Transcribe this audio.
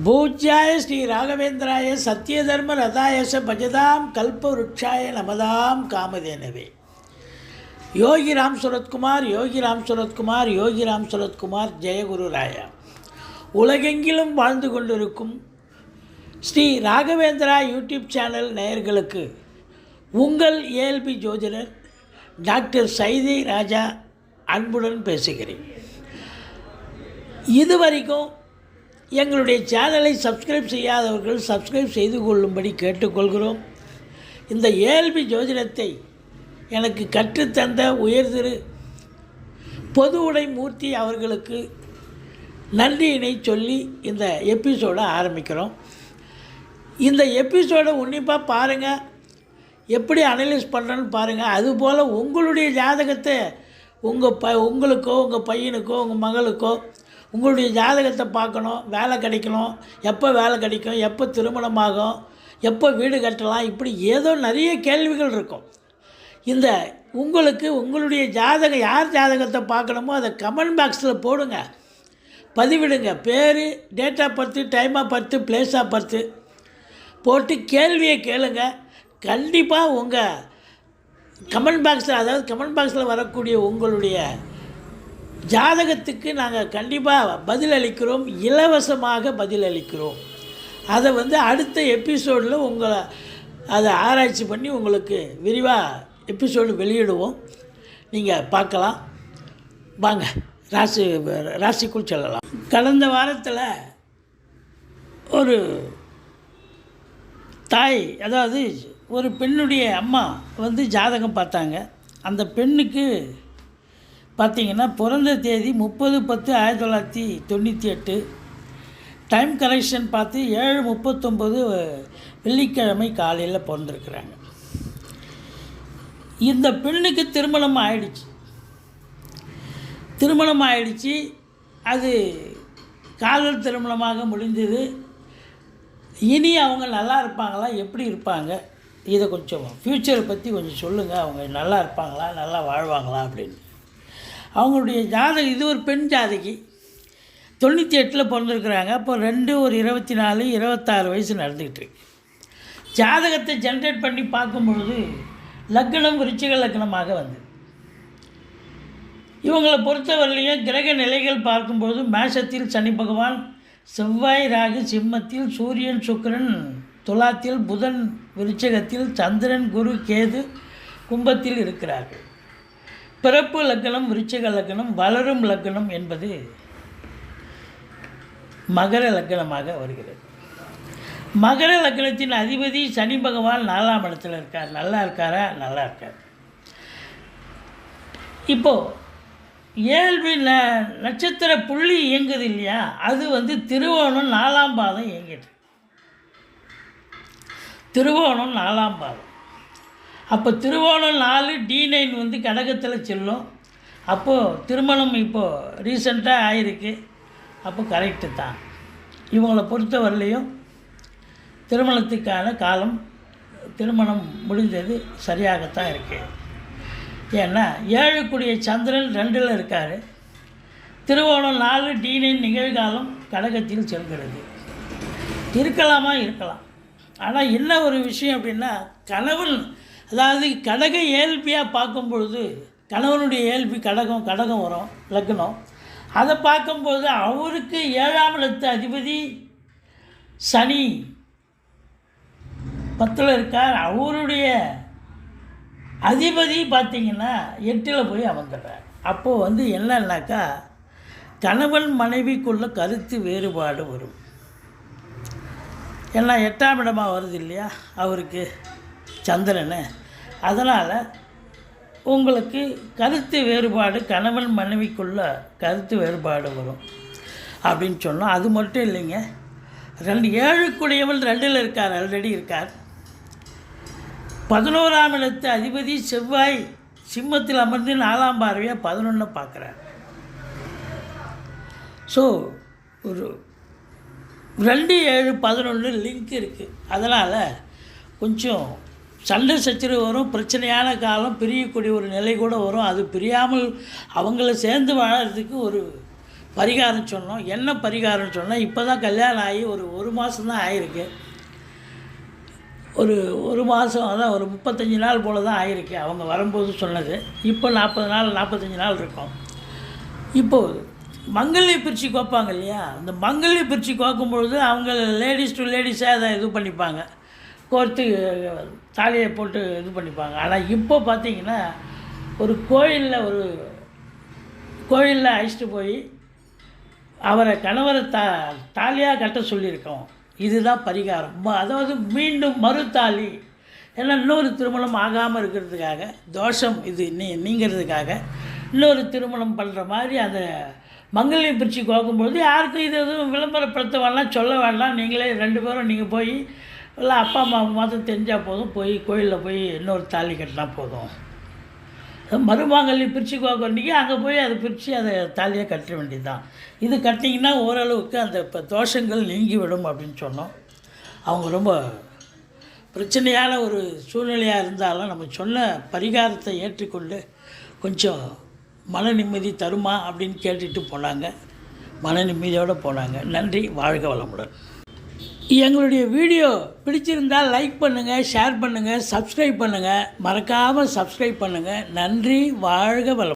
பூஜ்யாய ஸ்ரீ ராகவேந்திராய சத்யதர்ம ரதாயச பஜதாம் கல்பவருட்சாய நமதாம் காமதேனவே. யோகிராம் சுரத்குமார் யோகிராம் சுரத்குமார் யோகிராம் சுரத்குமார் ஜெயகுரு ராயா. உலகெங்கிலும் வாழ்ந்து கொண்டிருக்கும் ஸ்ரீ ராகவேந்திரா யூடியூப் சேனல் நேயர்களுக்கு உங்கள் ஏஎல்பி ஜோதிடர் டாக்டர் சைதை ராஜா அன்புடன் பேசுகிறேன். இதுவரைக்கும் எங்களுடைய சேனலை சப்ஸ்கிரைப் செய்யாதவர்கள் சப்ஸ்கிரைப் செய்து கொள்ளும்படி கேட்டுக்கொள்கிறோம். இந்த ஏஎல்பி ஜோதிடத்தை எனக்கு கற்றுத்தந்த உயர்திரு பொது உடை மூர்த்தி அவர்களுக்கு நன்றியினை சொல்லி இந்த எபிசோடை ஆரம்பிக்கிறோம். இந்த எபிசோடை உன்னிப்பாக பாருங்கள், எப்படி அனலைஸ் பண்ணுறேன்னு பாருங்கள். அதுபோல் உங்களுடைய ஜாதகத்தை உங்களுக்கோ உங்கள் பையனுக்கோ உங்கள் மகளுக்கோ உங்களுடைய ஜாதகத்தை பார்க்கணும். வேலை கிடைக்கணும், எப்போ வேலை கிடைக்கும், எப்போ திருமணமாகும், எப்போ வீடு கட்டலாம், இப்படி ஏதோ நிறைய கேள்விகள் இருக்கும். இந்த உங்களுக்கு உங்களுடைய ஜாதகம் யார் ஜாதகத்தை பார்க்கணுமோ அதை கமெண்ட் பாக்ஸில் போடுங்க, பதிவிடுங்க. பேர், date of birth, time of birth, place of birth போட்டு கேள்வியை கேளுங்க. கண்டிப்பாக உங்கள் கமெண்ட் பாக்ஸில், அதாவது கமெண்ட் பாக்ஸில் வரக்கூடிய உங்களுடைய ஜாதகத்துக்கு நாங்கள் கண்டிப்பாக பதிலளிக்கிறோம், இலவசமாக பதிலளிக்கிறோம். அதை அடுத்த எபிசோடில் உங்களை அதை ஆராய்ச்சி பண்ணி உங்களுக்கு விரிவாக எபிசோடு வெளியிடுவோம். நீங்கள் பார்க்கலாம். வாங்க ராசிக்குள் செல்லலாம். கடந்த வாரத்தில் ஒரு தாய், அதாவது ஒரு பெண்ணுடைய அம்மா ஜாதகம் பார்த்தாங்க. அந்த பெண்ணுக்கு பார்த்திங்கன்னா பிறந்த தேதி 30/10/1998, டைம் கரெக்ஷன் பார்த்து 7:39 வெள்ளிக்கிழமை காலையில் பிறந்திருக்கிறாங்க. இந்த பெண்ணுக்கு திருமணம் ஆயிடுச்சு. அது காதல் திருமணமாக முடிந்தது. இனி அவங்க நல்லா இருப்பாங்களா, எப்படி இருப்பாங்க, இதை கொஞ்சம் ஃப்யூச்சரை பற்றி கொஞ்சம் சொல்லுங்கள். அவங்க நல்லா இருப்பாங்களா, நல்லா வாழ்வாங்களா அப்படின்னு. அவங்களுடைய ஜாதகம், இது ஒரு பெண் ஜாதகி, 98 பிறந்திருக்கிறாங்க. அப்போ 2 ஒரு 24 26 வயசு நடந்துக்கிட்டு. ஜாதகத்தை ஜென்ரேட் பண்ணி பார்க்கும்பொழுது லக்னம் விருச்சிக லக்னமாக வந்து, இவங்களை பொறுத்தவரையிலையும் கிரக நிலைகள் பார்க்கும்பொழுது மேஷத்தில் சனி பகவான், செவ்வாய் ராகு சிம்மத்தில், சூரியன் சுக்கிரன் துலாத்தில், புதன் விருச்சிகத்தில், சந்திரன் குரு கேது கும்பத்தில் இருக்கிறார்கள். பிறப்பு லக்னம் விருச்சிக லக்னம், வளரும் லக்னம் என்பது மகர லக்னமாக வருகிறது. மகர லக்னத்தின் அதிபதி சனி பகவான் 4ஆம் இடத்துல இருக்கார். நல்லா இருக்காரா? நல்லா இருக்கார். இப்போது ஏழ்வி நட்சத்திர புள்ளி இயங்குது இல்லையா, அது திருவோணம் 4ஆம் பாதம் இயங்கிட்டு. திருவோணம் 4ஆம் பாதம். அப்போ திருவோணம் 4 D9 கடகத்தில் செல்லும். அப்போது திருமணம் இப்போது ரீசெண்டாக ஆகிருக்கு. அப்போ கரெக்டு தான். இவங்களை பொறுத்த வரலையும் திருமணத்துக்கான காலம், திருமணம் முடிந்தது சரியாகத்தான் இருக்குது. ஏன்னா 7 சந்திரன் 2ல் இருக்கார். திருவோணம் 4 D9 நிகழ்காலம் கடகத்தில் செல்கிறது. இருக்கலாம். ஆனால் என்ன ஒரு விஷயம் அப்படின்னா, கணவன், அதாவது கடக ஏஎல்பியாக பார்க்கும்பொழுது கணவனுடைய ஏஎல்பி கடகம் வரும் லக்னம். அதை பார்க்கும்பொழுது அவருக்கு 7ஆம் இடத்து அதிபதி சனி 10ல் இருக்கார். அவருடைய அதிபதி பார்த்திங்கன்னா 8ல் போய் அமர்ந்துடுறார். அப்போது என்னன்னாக்கா, கணவன் மனைவிக்குள்ள கருத்து வேறுபாடு வரும். ஏன்னா 8ஆம் இடமாக வருது இல்லையா அவருக்கு சந்திரன். அதனால் உங்களுக்கு கருத்து வேறுபாடு, கணவன் மனைவிக்குள்ள கருத்து வேறுபாடு வரும் அப்படின்னு சொன்னோம். அது மட்டும் இல்லைங்க, 7 2ல் இருக்கார், ஆல்ரெடி இருக்கார். 11ஆம் இடத்து அதிபதி செவ்வாய் சிம்மத்தில் அமர்ந்து 4ஆம் பார்வையாக 11 பார்க்குறார். ஸோ ஒரு 2 7 11 லிங்க் இருக்குது. அதனால் கொஞ்சம் சண்டை சச்சரவு வரும், பிரச்சனையான காலம், பிரியக்கூடிய ஒரு நிலை கூட வரும். அது பிரியாமல் அவங்கள சேர்ந்து வாழறதுக்கு ஒரு பரிகாரம் சொன்னோம். என்ன பரிகாரம் சொன்னோம், இப்போ தான் கல்யாணம் ஆகி ஒரு மாதம் தான் ஆகிருக்கு. ஒரு மாதம் அதான் ஒரு 35 நாள் போல் தான் ஆகிருக்கு அவங்க வரும்போது சொன்னது. இப்போ 40 நாள் 45 நாள் இருக்கும். இப்போது மங்கல்ய பிரித்து கோப்பாங்க இல்லையா, அந்த மங்கல்ய பிரித்து கோக்கும்பொழுது அவங்க லேடிஸ் டு லேடிஸாக அதை இது பண்ணிப்பாங்க, கோர்த்து தாலியை போட்டு இது பண்ணிப்பாங்க. ஆனால் இப்போ பார்த்திங்கன்னா ஒரு கோயிலில் அழைச்சிட்டு போய் அவரை கணவரை தாலியாக கட்ட சொல்லியிருக்கோம். இதுதான் பரிகாரம். அதாவது மீண்டும் மறுத்தாலி, ஏன்னா இன்னொரு திருமணம் ஆகாமல் இருக்கிறதுக்காக, தோஷம் இது நீங்கிறதுக்காக இன்னொரு திருமணம் பண்ணுற மாதிரி அந்த மங்கல்யம் பிரித்து கோக்கும்பொழுது யாருக்கும் இது எதுவும் விளம்பரப்படுத்த வேண்டாம், சொல்ல வேண்டாம். நீங்களே 2 பேரும் நீங்கள் போய் இல்லை அப்பா அம்மா மாதம் தெரிஞ்சால் போதும், போய் கோயிலில் போய் இன்னொரு தாலி கட்டினா போதும். மருமாங்கல்யம் பிரித்து கோக்கண்டிக்கு அங்கே போய் அதை பிரித்து அதை தாலியாக கட்ட வேண்டியது தான். இது கட்டிங்கன்னா ஓரளவுக்கு அந்த இப்போ தோஷங்கள் நீங்கிவிடும் அப்படின்னு சொன்னோம். அவங்க ரொம்ப பிரச்சனையான ஒரு சூழ்நிலையாக இருந்தாலும் நம்ம சொன்ன பரிகாரத்தை ஏற்றுக்கொண்டு கொஞ்சம் மன நிம்மதி தருமா அப்படின்னு கேட்டுட்டு போனாங்க. மன நிம்மதியோடு போனாங்க. நன்றி, வாழ்க வளமுடன். எங்களுடைய வீடியோ பிடிச்சிருந்தால் லைக் பண்ணுங்கள், ஷேர் பண்ணுங்கள், சப்ஸ்கிரைப் பண்ணுங்கள். மறக்காமல் சப்ஸ்கிரைப் பண்ணுங்கள். நன்றி, வாழ்க வளமுடன்.